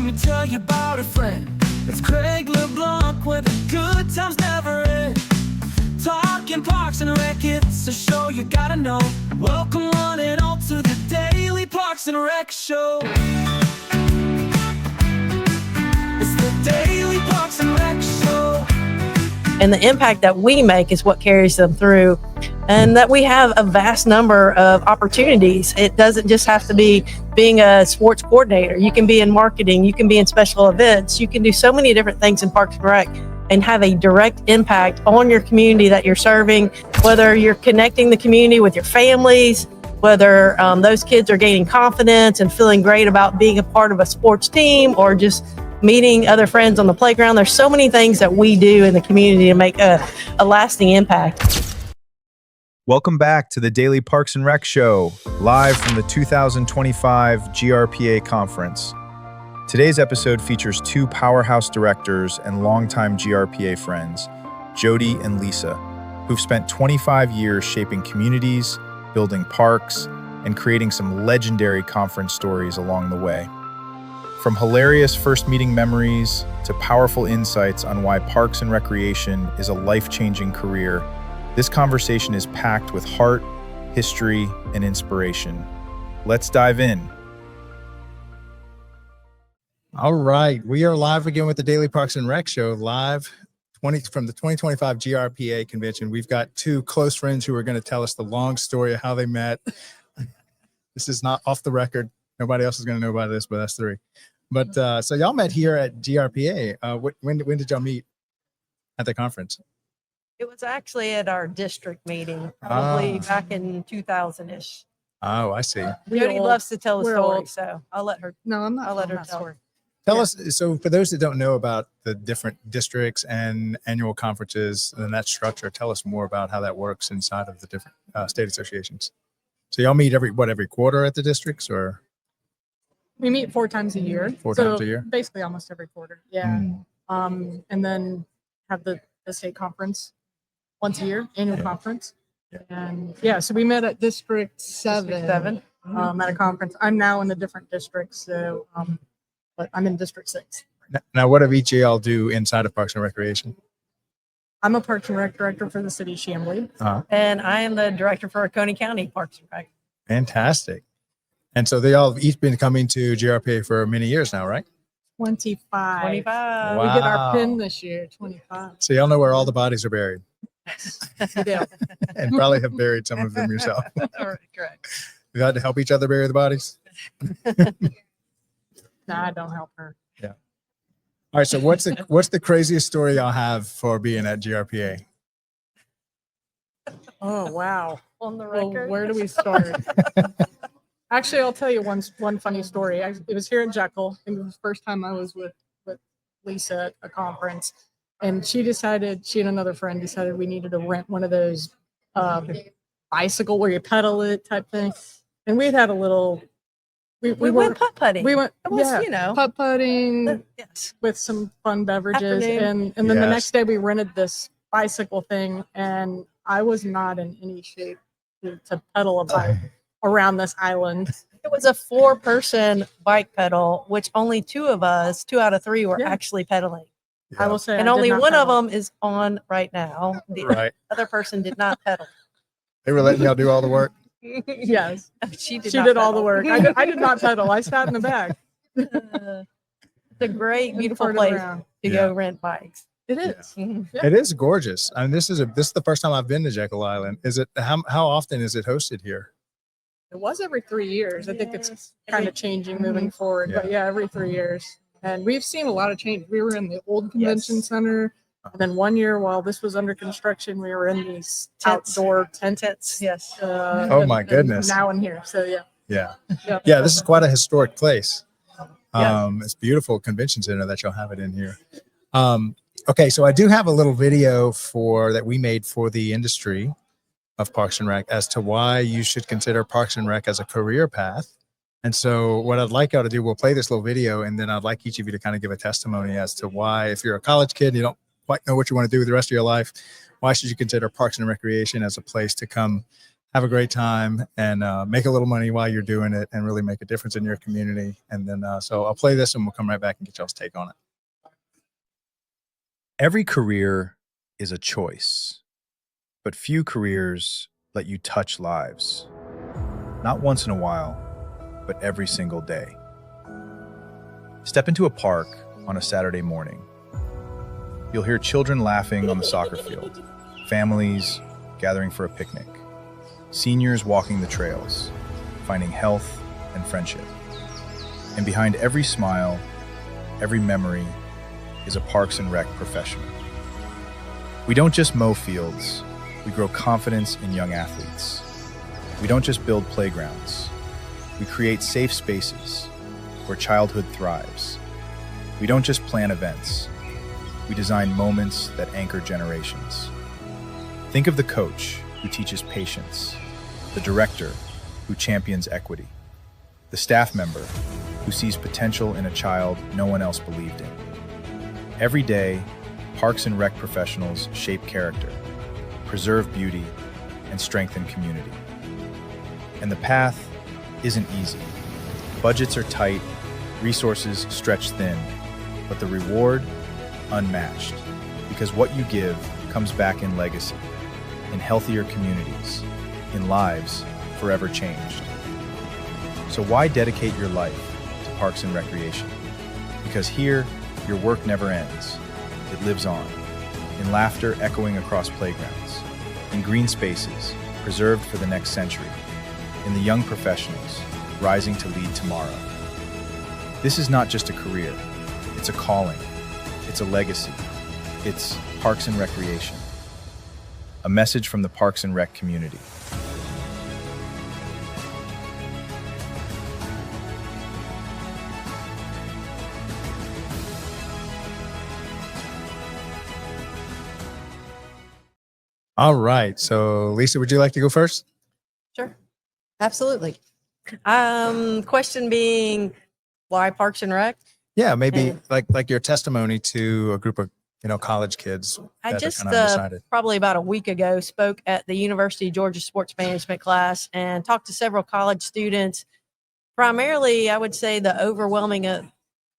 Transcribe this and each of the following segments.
me tell you about a friend. It's Craig LeBlanc where the good times never end. Talking Parks and Rec, it's a show you gotta know. Welcome one and all to the Daily Parks and Rec Show. It's the Daily Parks and Rec Show. And the impact that we make is what carries them through. And that we have a vast number of opportunities. It doesn't just have to be being a sports coordinator. You can be in marketing, you can be in special events, you can do so many different things in Parks and Rec and have a direct impact on your community that you're serving, whether you're connecting the community with your families, whether those kids are gaining confidence and feeling great about being a part of a sports team, or just meeting other friends on the playground. There's so many things that we do in the community to make a lasting impact. Welcome back to the Daily Parks and Rec Show, live from the 2025 GRPA Conference. Today's episode features two powerhouse directors and longtime GRPA friends, Jodie and Lisa, who've spent 25 years shaping communities, building parks, and creating some legendary conference stories along the way. From hilarious first meeting memories to powerful insights on why parks and recreation is a life-changing career, this conversation is packed with heart, history, and inspiration. Let's dive in. All right, we are live again with the Daily Parks and Rec Show, live from the 2025 GRPA convention. We've got two close friends who are going to tell us the long story of how they met. This is not off the record. Nobody else is going to know about this, but that's three. But so y'all met here at GRPA. When did y'all meet at the conference? It was actually at our district meeting, probably back in 2000-ish. Oh, I see. Jodie loves to tell the we're story, old. so I'll let her. No, I'm not. I'll let her that tell. story. Tell us, so for those that don't know about the different districts and annual conferences and that structure, tell us more about how that works inside of the different state associations. So y'all meet every quarter at the districts, or? We meet 4 times a year. Four times a year? Basically almost every quarter. Yeah. And then have the state conference once a year, annual conference. And yeah, so we met at District 7. At a conference. I'm now in the different districts, so but I'm in District 6. Now, what do each of y'all do inside of Parks and Recreation? I'm a Parks and Rec director for the city of Chamblee. And I am the director for Oconee County Parks and Rec. Fantastic. And so they all have each been coming to GRPA for many years now, right? 25. 25. We get our Wow. pin this year, 25. So y'all know where all the bodies are buried, We do. and probably have buried some of them yourself. Correct. You had to help each other bury the bodies? Nah, I don't help her. Yeah. All right. So what's the craziest story y'all have for being at GRPA? Oh, wow. On the Well, record. where do we start? Actually, I'll tell you one funny story. It was here at Jekyll. It was the first time I was with Lisa at a conference, and she and another friend decided we needed to rent one of those bicycle where you pedal it type thing. And we'd had a little. We went putt-putting. We went. It was, Yeah, putt-putting Yes. with some fun beverages, Afternoon. and then the Yes. next day we rented this bicycle thing, and I was not in any shape to pedal a bike around this island. It was a 4-person bike pedal, which only 2 out of 3 were Yeah. actually pedaling. I will say, And I did only not one of pedal. them is on right now. The Right. other person did not pedal. They were letting y'all do all the work. Yes, She did. she not did all the pedal. work. I did not pedal. I sat in the back. It's a great, beautiful Farted place around. to go rent bikes. It is. Mhm. Yeah. It is gorgeous. I mean, this is the first time I've been to Jekyll Island. Is it how often is it hosted here? It was every 3 years. I think it's Yes. kind of changing moving forward, but yeah, every 3 years. And we've seen a lot of change. We were in the old convention center, and then one year while this was under construction, we were in these Tents. outdoor tent. Tents, yes. Oh my and goodness. Now in here, so yeah. Yeah. Yeah, this is quite a historic place. Yes. It's a beautiful convention center that you'll have it in here. Okay, so I do have a little video that we made for the industry of Parks and Rec as to why you should consider Parks and Rec as a career path. And so what I'd like y'all to do, we'll play this little video, and then I'd like each of you to kind of give a testimony as to why, if you're a college kid and you don't quite know what you want to do with the rest of your life, why should you consider Parks and Recreation as a place to come have a great time, and make a little money while you're doing it, and really make a difference in your community. And then, so I'll play this, and we'll come right back and get y'all's take on it. Every career is a choice, but few careers let you touch lives. Not once in a while, but every single day. Step into a park on a Saturday morning. You'll hear children laughing on the soccer field, families gathering for a picnic, seniors walking the trails, finding health and friendship. And behind every smile, every memory, is a Parks and Rec professional. We don't just mow fields, we grow confidence in young athletes. We don't just build playgrounds, we create safe spaces where childhood thrives. We don't just plan events, we design moments that anchor generations. Think of the coach who teaches patience, the director who champions equity, the staff member who sees potential in a child no one else believed in. Every day, Parks and Rec professionals shape character, preserve beauty, and strengthen community. And the path isn't easy. Budgets are tight, resources stretched thin, but the reward, unmatched. Because what you give comes back in legacy, in healthier communities, in lives forever changed. So why dedicate your life to Parks and Recreation? Because here, your work never ends. It lives on, in laughter echoing across playgrounds, in green spaces preserved for the next century, in the young professionals rising to lead tomorrow. This is not just a career, it's a calling, it's a legacy, it's Parks and Recreation. A message from the Parks and Rec community. All right. So, Lisa, would you like to go first? Sure. Absolutely. Question being, why Parks and Rec? Yeah, maybe Okay. like your testimony to a group of college kids. I that are just kinda undecided. probably about a week ago spoke at the University of Georgia sports management class and talked to several college students. Primarily, I would say the overwhelming of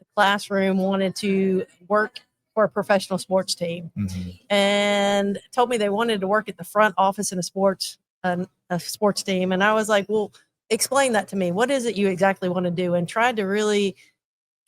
the classroom wanted to work for a professional sports team Mhm. and told me they wanted to work at the front office in a sports team. And I was like, well, explain that to me. What is it you exactly want to do? And tried to really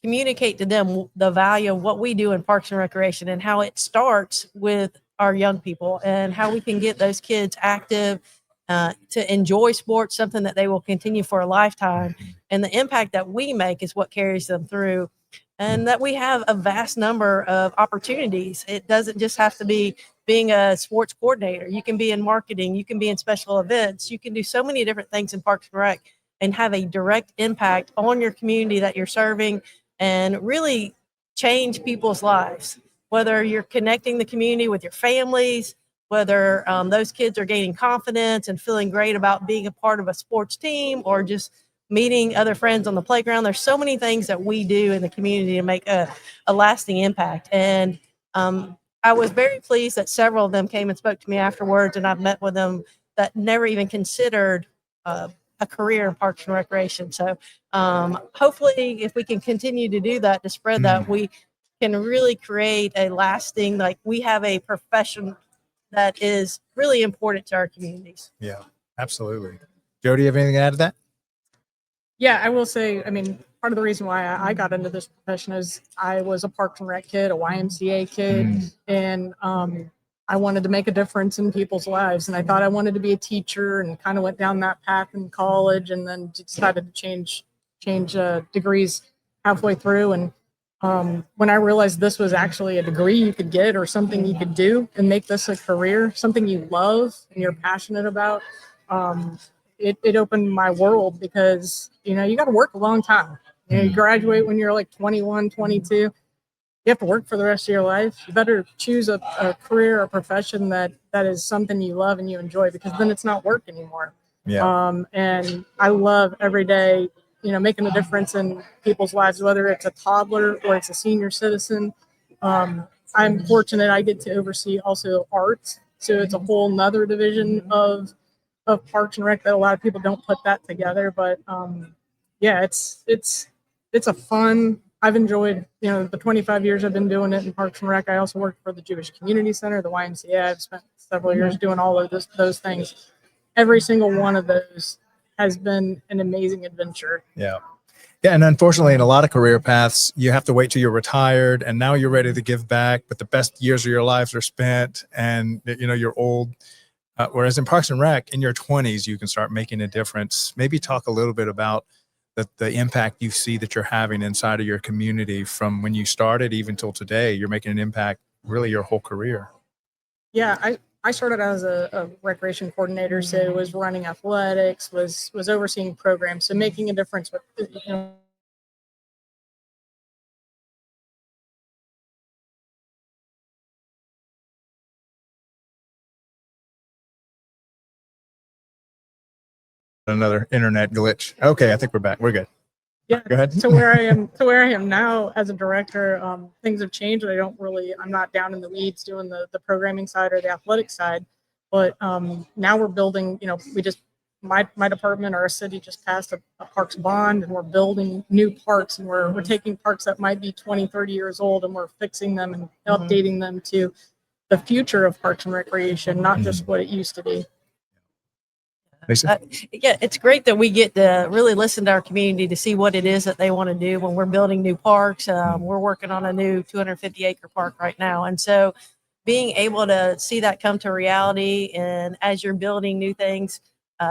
communicate to them the value of what we do in Parks and Recreation and how it starts with our young people and how we can get those kids active, to enjoy sports, something that they will continue for a lifetime. And the impact that we make is what carries them through. And that we have a vast number of opportunities. It doesn't just have to be being a sports coordinator. You can be in marketing, you can be in special events, you can do so many different things in Parks and Rec and have a direct impact on your community that you're serving and really change people's lives. Whether you're connecting the community with your families, whether those kids are gaining confidence and feeling great about being a part of a sports team or just meeting other friends on the playground. There's so many things that we do in the community to make a lasting impact. And I was very pleased that several of them came and spoke to me afterwards, and I've met with them that never even considered a career in Parks and Recreation. So hopefully if we can continue to do that, to spread that, we can really create a lasting, like we have a profession that is really important to our communities. Yeah, absolutely. Jodie, you have anything to add to that? Yeah, I will say, I mean, part of the reason why I got into this profession is I was a Parks and Rec kid, a YMCA kid, and I wanted to make a difference in people's lives. And I thought I wanted to be a teacher and kind of went down that path in college and then decided to change degrees halfway through. And when I realized this was actually a degree you could get or something you could do and make this a career, something you love and you're passionate about, it opened my world because, you got to work a long time. You graduate when you're like 21, 22. You have to work for the rest of your life. You better choose a career, a profession that is something you love and you enjoy, because then it's not work anymore. Yeah. And I love every day, making a difference in people's lives, whether it's a toddler or it's a senior citizen. I'm fortunate I get to oversee also art. So it's a whole nother division of of Parks and Rec that a lot of people don't put that together. But yeah, it's a fun. I've enjoyed, the 25 years I've been doing it in Parks and Rec. I also worked for the Jewish Community Center, the YMCA. I've spent several years doing all of those things. Every single one of those has been an amazing adventure. Yeah. Yeah. And unfortunately, in a lot of career paths, you have to wait till you're retired and now you're ready to give back, but the best years of your lives are spent and, you're old. Whereas in Parks and Rec, in your 20s, you can start making a difference. Maybe talk a little bit about the impact you see that you're having inside of your community from when you started even till today. You're making an impact really your whole career. Yeah, I started as a recreation coordinator, so was running athletics, was overseeing programs, so making a difference with, Another internet glitch. Okay, I think we're back. We're good. yeah. Go ahead. To where I am now as a director, things have changed. I'm not down in the weeds doing the programming side or the athletic side, but now we're building. My department, our city just passed a parks bond, and we're building new parks, and we're taking parks that might be 20, 30 years old, and we're fixing them and updating them to the future of parks and recreation, not just what it used to be. Yeah, it's great that we get to really listen to our community to see what it is that they want to do when we're building new parks. We're working on a new 250-acre park right now. And so being able to see that come to reality, and as you're building new things,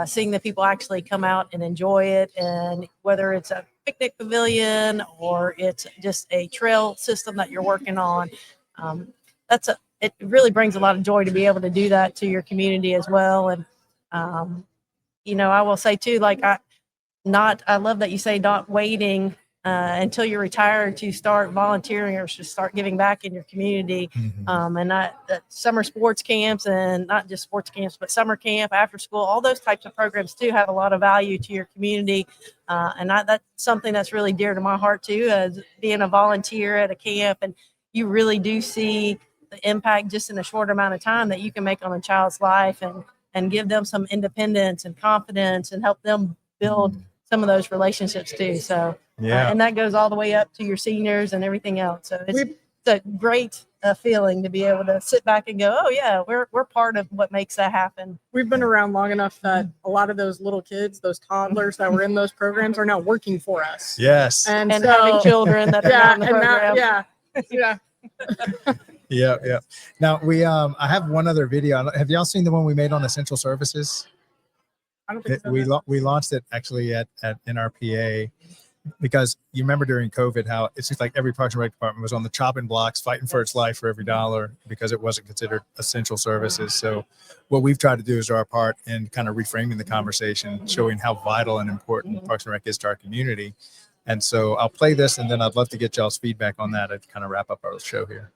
seeing the people actually come out and enjoy it, and whether it's a picnic pavilion or it's just a trail system that you're working on, it really brings a lot of joy to be able to do that to your community as well. And I will say too, I love that you say not waiting until you're retired to start volunteering or to start giving back in your community. And summer sports camps, and not just sports camps, but summer camp, after school, all those types of programs too have a lot of value to your community. And that's something that's really dear to my heart too, as being a volunteer at a camp. And you really do see the impact just in a short amount of time that you can make on a child's life, and give them some independence and confidence, and help them build some of those relationships too. So, Yeah. And that goes all the way up to your seniors and everything else. So it's a great feeling to be able to sit back and go, oh yeah, we're part of what makes that happen. We've been around long enough that a lot of those little kids, those toddlers that were in those programs, are now working for us. Yes. And so, having children that are not in the program. Yeah. Yeah. Now I have one other video. Have y'all seen the one we made on essential services? I don't think so. We launched it actually at NRPA, because you remember during COVID how it seems like every Parks and Rec department was on the chopping blocks fighting for its life for every dollar because it wasn't considered essential services. So what we've tried to do is our part in kind of reframing the conversation, showing how vital and important Parks and Rec is to our community. And so I'll play this, and then I'd love to get y'all's feedback on that to kind of wrap up our show here.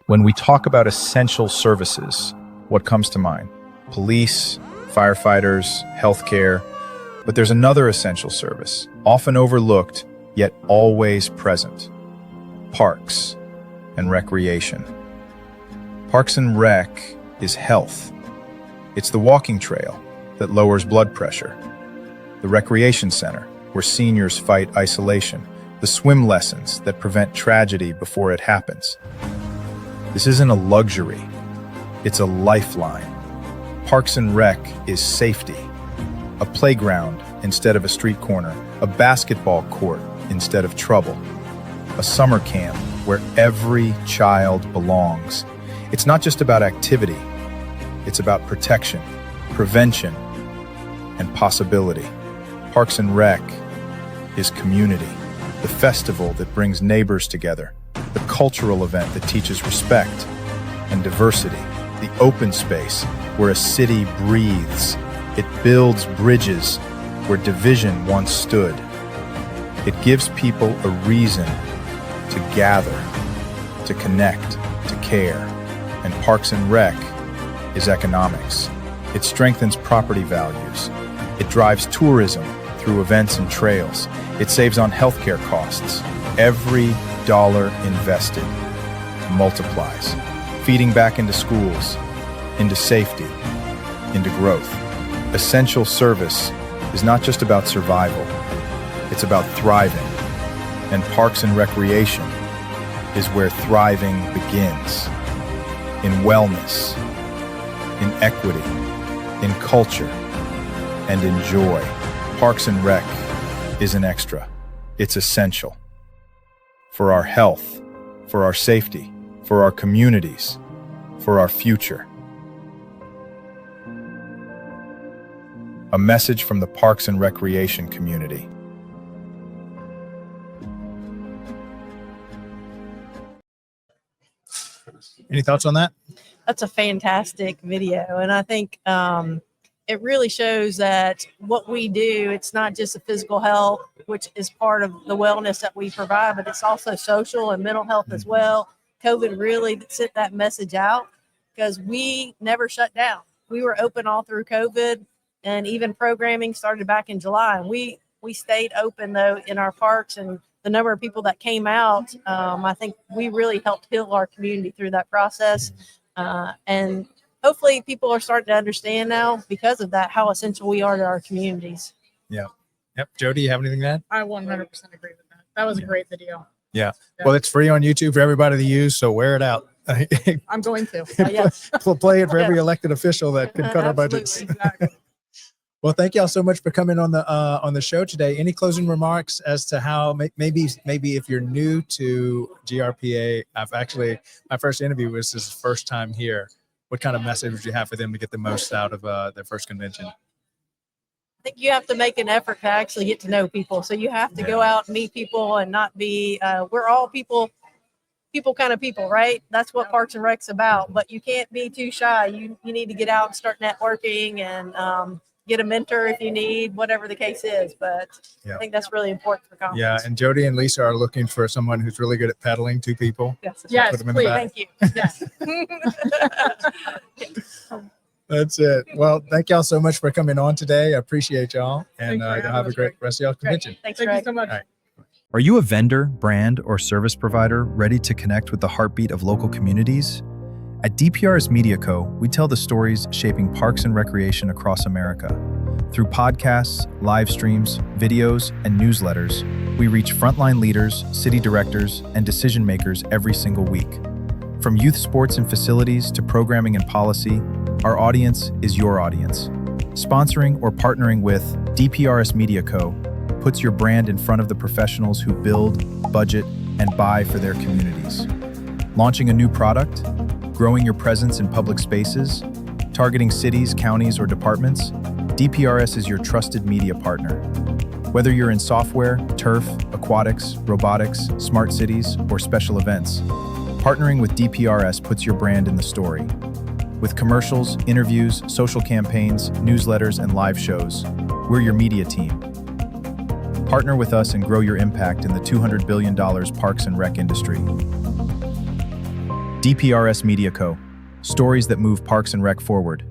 When we talk about essential services, what comes to mind? Police, firefighters, healthcare. But there's another essential service, often overlooked, yet always present: parks and recreation. Parks and Rec is health. It's the walking trail that lowers blood pressure, the recreation center where seniors fight isolation, the swim lessons that prevent tragedy before it happens. This isn't a luxury, it's a lifeline. Parks and Rec is safety. A playground instead of a street corner, a basketball court instead of trouble, a summer camp where every child belongs. It's not just about activity, it's about protection, prevention, and possibility. Parks and Rec is community, the festival that brings neighbors together, the cultural event that teaches respect and diversity, the open space where a city breathes. It builds bridges where division once stood. It gives people a reason to gather, to connect, to care. And Parks and Rec is economics. It strengthens property values. It drives tourism through events and trails. It saves on healthcare costs. Every dollar invested multiplies, feeding back into schools, into safety, into growth. Essential service is not just about survival, it's about thriving. And Parks and Recreation is where thriving begins. In wellness, in equity, in culture, and in joy. Parks and Rec isn't extra, it's essential. For our health, for our safety, for our communities, for our future. A message from the Parks and Recreation community. Any thoughts on that? That's a fantastic video. And I think it really shows that what we do, it's not just the physical health, which is part of the wellness that we provide, but it's also social and mental health as well. COVID really sent that message out because we never shut down. We were open all through COVID, and even programming started back in July. And we stayed open, though, in our parks, and the number of people that came out, I think we really helped heal our community through that process. And hopefully people are starting to understand now because of that, how essential we are to our communities. Yeah. Yep. Jody, you have anything to add? I 100% agree with that. That was a great video. Yeah. Well, it's free on YouTube for everybody to use, so wear it out. I'm going to. Yes. Play it for every elected official that can cut our budgets. Exactly. Well, thank y'all so much for coming on the show today. Any closing remarks as to how maybe if you're new to GRPA? My first interview was his first time here. What kind of message would you have for them to get the most out of their first convention? I think you have to make an effort to actually get to know people. So you have to go out and meet people and not be, we're all people kind of people, right? That's what Parks and Rec's about, but you can't be too shy. You need to get out and start networking and get a mentor if you need, whatever the case is. But I think that's really important for conference. Yeah, and Jody and Lisa are looking for someone who's really good at pedaling two people. Yes, Put them in the please. back. Thank you. Yes. That's it. Well, thank y'all so much for coming on today. I appreciate y'all, and Thanks for having have a us, great Greg. rest of y'all convention. Thanks, Thank you Greg. so much. All right. Are you a vendor, brand, or service provider ready to connect with the heartbeat of local communities? At DPRS Media Co., we tell the stories shaping parks and recreation across America. Through podcasts, live streams, videos, and newsletters, we reach frontline leaders, city directors, and decision makers every single week. From youth sports and facilities to programming and policy, our audience is your audience. Sponsoring or partnering with DPRS Media Co. puts your brand in front of the professionals who build, budget, and buy for their communities. Launching a new product, growing your presence in public spaces, targeting cities, counties, or departments, DPRS is your trusted media partner. Whether you're in software, turf, aquatics, robotics, smart cities, or special events, partnering with DPRS puts your brand in the story. With commercials, interviews, social campaigns, newsletters, and live shows, we're your media team. Partner with us and grow your impact in the $200 billion parks and rec industry. DPRS Media Co. Stories that move parks and rec forward.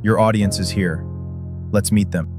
Your audience is here. Let's meet them.